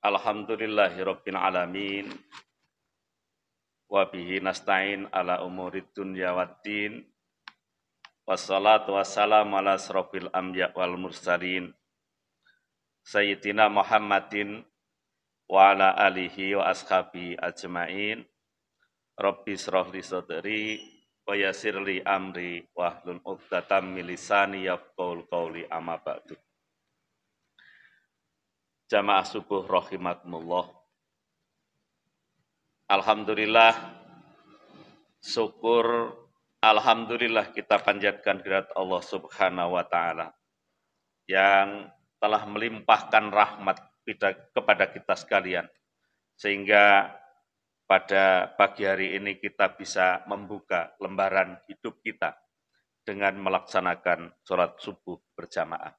Alhamdulillahirabbil alamin wa bihi nasta'in ala umurid dunya waddin wassalatu wassalamu ala asrofil anbiya wal mursalin sayyidina Muhammadin wa ala alihi wa ashabihi ajmain rabbi shrah li sadri wa yassir li amri wahlul 'uqdatam min lisani yafqahul qawli amma ba'du. Jamaah subuh rahimakumullah. Alhamdulillah, syukur, alhamdulillah kita panjatkan kehadirat Allah Subhanahu wa taala yang telah melimpahkan rahmat kepada kita sekalian sehingga pada pagi hari ini kita bisa membuka lembaran hidup kita dengan melaksanakan sholat subuh berjamaah.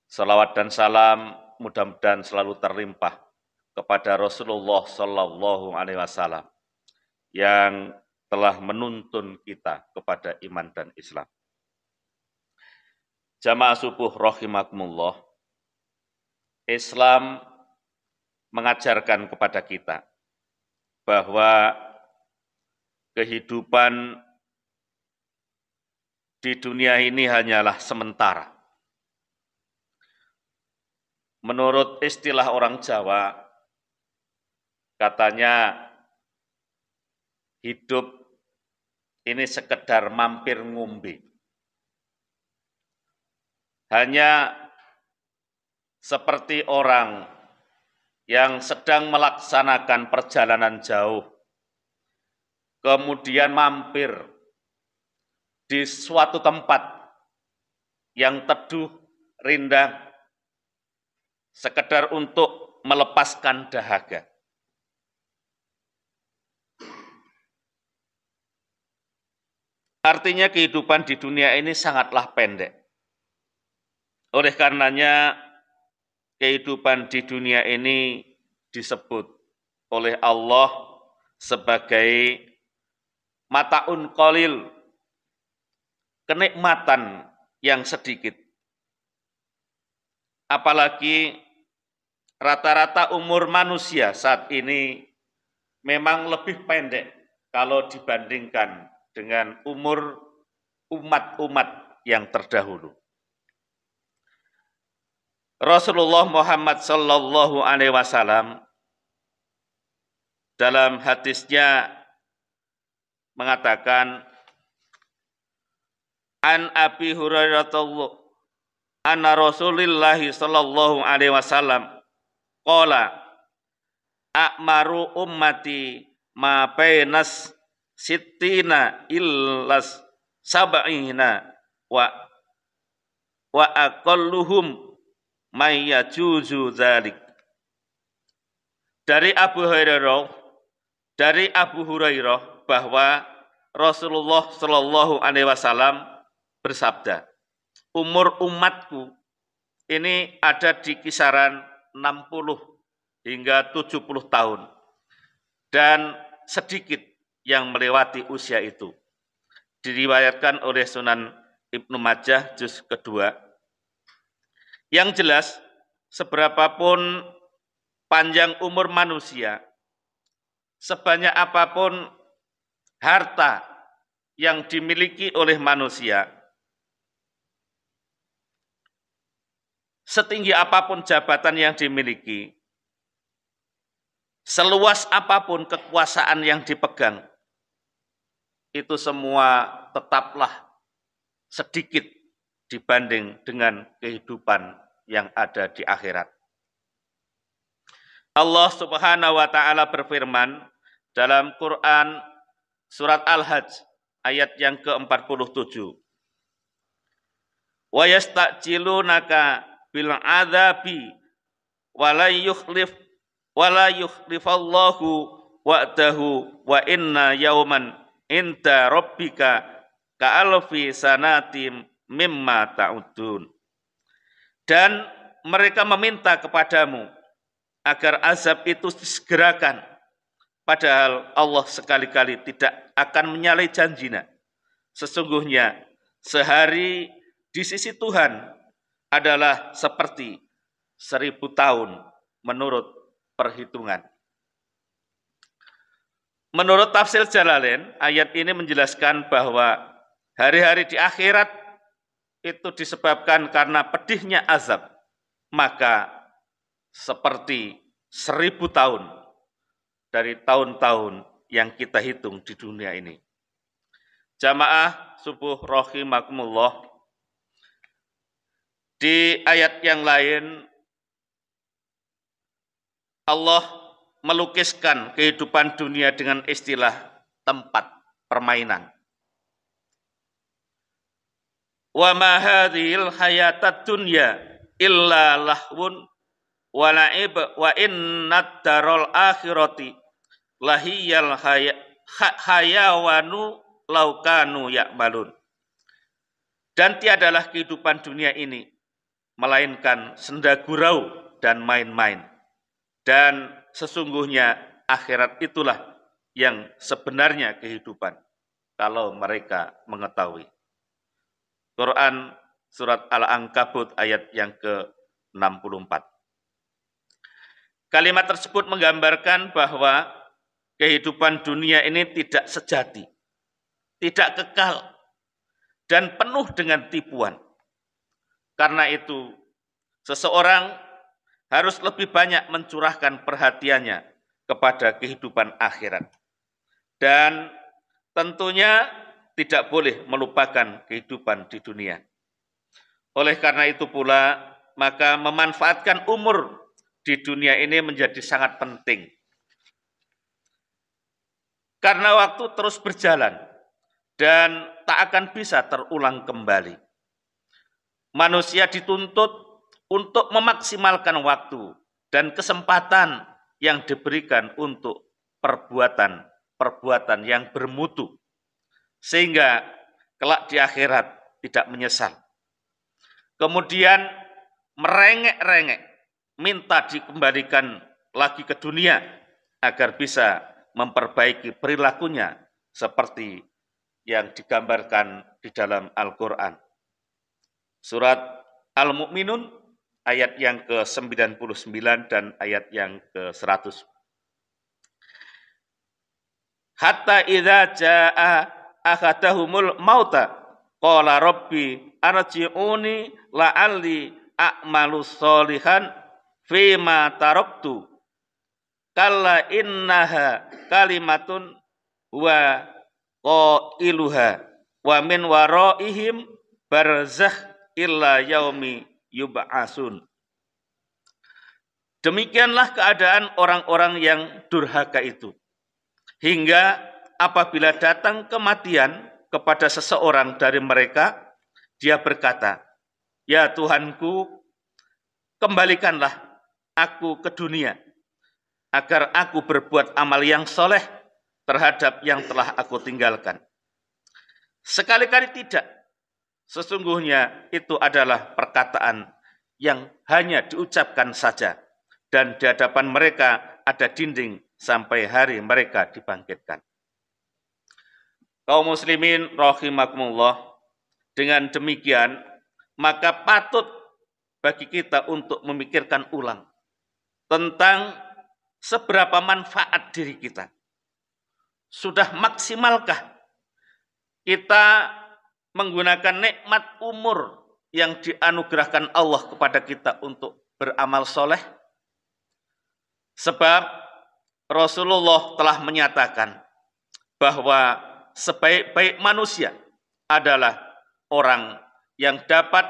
Salawat dan salam mudah-mudahan selalu terlimpah kepada Rasulullah Sallallahu Alaihi Wasallam yang telah menuntun kita kepada iman dan Islam. Jamaah subuh rahimakumullah, Islam mengajarkan kepada kita bahwa kehidupan di dunia ini hanyalah sementara. Menurut istilah orang Jawa, katanya hidup ini sekedar mampir ngombe. Hanya seperti orang yang sedang melaksanakan perjalanan jauh, kemudian mampir di suatu tempat yang teduh, rindang, sekedar untuk melepaskan dahaga. Artinya kehidupan di dunia ini sangatlah pendek. Oleh karenanya kehidupan di dunia ini disebut oleh Allah sebagai mata'un qalil, kenikmatan yang sedikit. Apalagi rata-rata umur manusia saat ini memang lebih pendek kalau dibandingkan dengan umur umat-umat yang terdahulu. Rasulullah Muhammad Sallallahu Alaihi Wasallam dalam hadisnya mengatakan, An Abi Hurairah anna Rasulillah Sallallahu Alaihi Wasallam qala a'maru ummati ma bainas sittina illas sab'ina wa aqalluhum may yajuzu dzalik. Dari Abu Hurairah bahwa Rasulullah Shallallahu Alaihi Wasallam bersabda, umur umatku ini ada di kisaran 60 hingga 70 tahun dan sedikit yang melewati usia itu. Diriwayatkan oleh Sunan Ibnu Majah juz kedua. Yang jelas, seberapapun panjang umur manusia, sebanyak apapun harta yang dimiliki oleh manusia, setinggi apapun jabatan yang dimiliki, seluas apapun kekuasaan yang dipegang, itu semua tetaplah sedikit dibanding dengan kehidupan yang ada di akhirat. Allah Subhanahu wa taala berfirman dalam Quran surat Al-Hajj ayat yang ke-47. Wa yasta'jilunaka bil adzabi wa la yukhlifallahu wa'dahu wa inna yauman inda rabbika ka'alfi sanatim mimma ta'udun. Dan mereka meminta kepadamu agar azab itu disegerakan, padahal Allah sekali-kali tidak akan menyalahi janjinya. Sesungguhnya sehari di sisi Tuhan adalah seperti 1000 tahun menurut perhitungan. Menurut tafsir Jalalain, ayat ini menjelaskan bahwa hari-hari di akhirat itu disebabkan karena pedihnya azab, maka seperti 1000 tahun dari tahun-tahun yang kita hitung di dunia ini. Jamaah subuh rahimakumullah, di ayat yang lain Allah melukiskan kehidupan dunia dengan istilah tempat permainan. Wa ma hadhil hayatad dunya illa lahwun wa la'ib wa innad darul akhirati lahiyal hayawanu laukanu ya'malun. Dan tiadalah kehidupan dunia ini melainkan senda gurau dan main-main. Dan sesungguhnya akhirat itulah yang sebenarnya kehidupan, kalau mereka mengetahui. Quran surat Al-Ankabut ayat yang ke-64. Kalimat tersebut menggambarkan bahwa kehidupan dunia ini tidak sejati, tidak kekal, dan penuh dengan tipuan. Karena itu, seseorang harus lebih banyak mencurahkan perhatiannya kepada kehidupan akhirat. Dan tentunya tidak boleh melupakan kehidupan di dunia. Oleh karena itu pula, maka memanfaatkan umur di dunia ini menjadi sangat penting. Karena waktu terus berjalan dan tak akan bisa terulang kembali. Manusia dituntut untuk memaksimalkan waktu dan kesempatan yang diberikan untuk perbuatan yang bermutu, sehingga kelak di akhirat tidak menyesal. Kemudian merengek-rengek, minta dikembalikan lagi ke dunia agar bisa memperbaiki perilakunya seperti yang digambarkan di dalam Al-Quran. Surat Al-Mu'minun ayat yang ke-99 dan ayat yang ke-100. Hatta idza jaa ahadahumul mauta qala rabbi arji'uni la'alli a'malu sholihan fima taraktu kalla innaha kalimatun wa qailuha wa min waraihim barzakh illa yaumi yub'asun. Demikianlah keadaan orang-orang yang durhaka itu. Hingga apabila datang kematian kepada seseorang dari mereka, dia berkata, "Ya Tuhanku, kembalikanlah aku ke dunia, agar aku berbuat amal yang soleh terhadap yang telah aku tinggalkan." Sekali-kali tidak. Sesungguhnya itu adalah perkataan yang hanya diucapkan saja, dan di hadapan mereka ada dinding sampai hari mereka dibangkitkan. Kaum muslimin rahimakumullah, dengan demikian maka patut bagi kita untuk memikirkan ulang tentang seberapa manfaat diri kita. Sudah maksimalkah kita menggunakan nikmat umur yang dianugerahkan Allah kepada kita untuk beramal soleh? Sebab Rasulullah telah menyatakan bahwa sebaik-baik manusia adalah orang yang dapat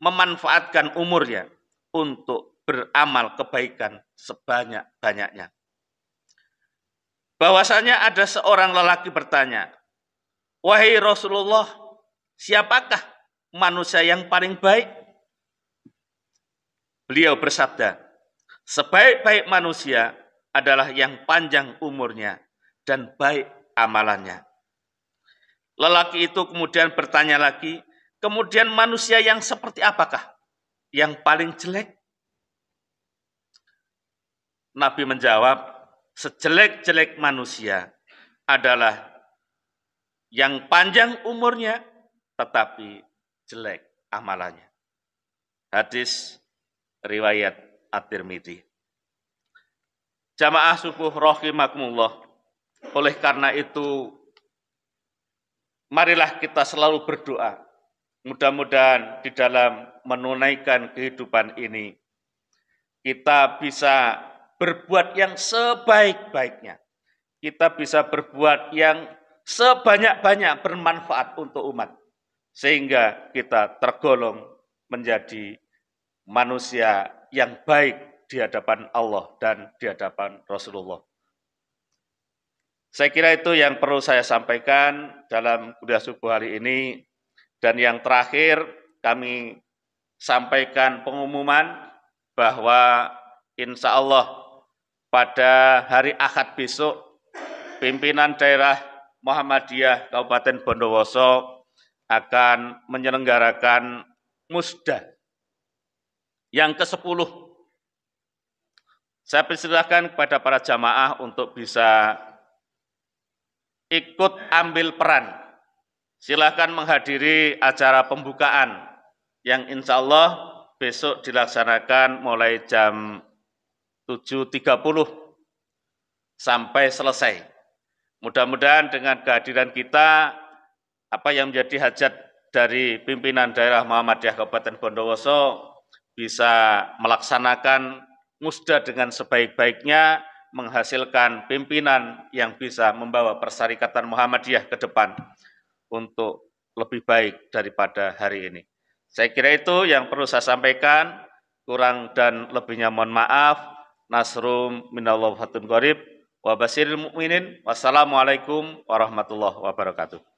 memanfaatkan umurnya untuk beramal kebaikan sebanyak-banyaknya. Bahwasanya ada seorang lelaki bertanya, "Wahai Rasulullah, siapakah manusia yang paling baik?" Beliau bersabda, "Sebaik-baik manusia adalah yang panjang umurnya dan baik amalannya." Lelaki itu kemudian bertanya lagi, "Kemudian manusia yang seperti apakah yang paling jelek?" Nabi menjawab, "Sejelek-jelek manusia adalah yang panjang umurnya tetapi jelek amalannya." Hadis riwayat At-Tirmidzi. Jamaah subuh rahimakumullah. Oleh karena itu, marilah kita selalu berdoa. Mudah-mudahan di dalam menunaikan kehidupan ini, kita bisa berbuat yang sebaik-baiknya. Kita bisa berbuat yang sebanyak-banyak bermanfaat untuk umat. Sehingga kita tergolong menjadi manusia yang baik di hadapan Allah dan di hadapan Rasulullah. Saya kira itu yang perlu saya sampaikan dalam kuliah subuh hari ini. Dan yang terakhir, kami sampaikan pengumuman bahwa insya Allah pada hari Ahad besok, pimpinan daerah Muhammadiyah Kabupaten Bondowoso akan menyelenggarakan musda yang ke-10. Saya persilahkan kepada para jamaah untuk bisa ikut ambil peran. Silakan menghadiri acara pembukaan yang insya Allah besok dilaksanakan mulai jam 7.30 sampai selesai. Mudah-mudahan dengan kehadiran kita, apa yang menjadi hajat dari pimpinan daerah Muhammadiyah Kabupaten Bondowoso bisa melaksanakan musda dengan sebaik-baiknya, menghasilkan pimpinan yang bisa membawa Persyarikatan Muhammadiyah ke depan untuk lebih baik daripada hari ini. Saya kira itu yang perlu saya sampaikan. Kurang dan lebihnya mohon maaf. Nasrum minallah fatun qarib. Wa basiril mu'minin. Wassalamualaikum warahmatullahi wabarakatuh.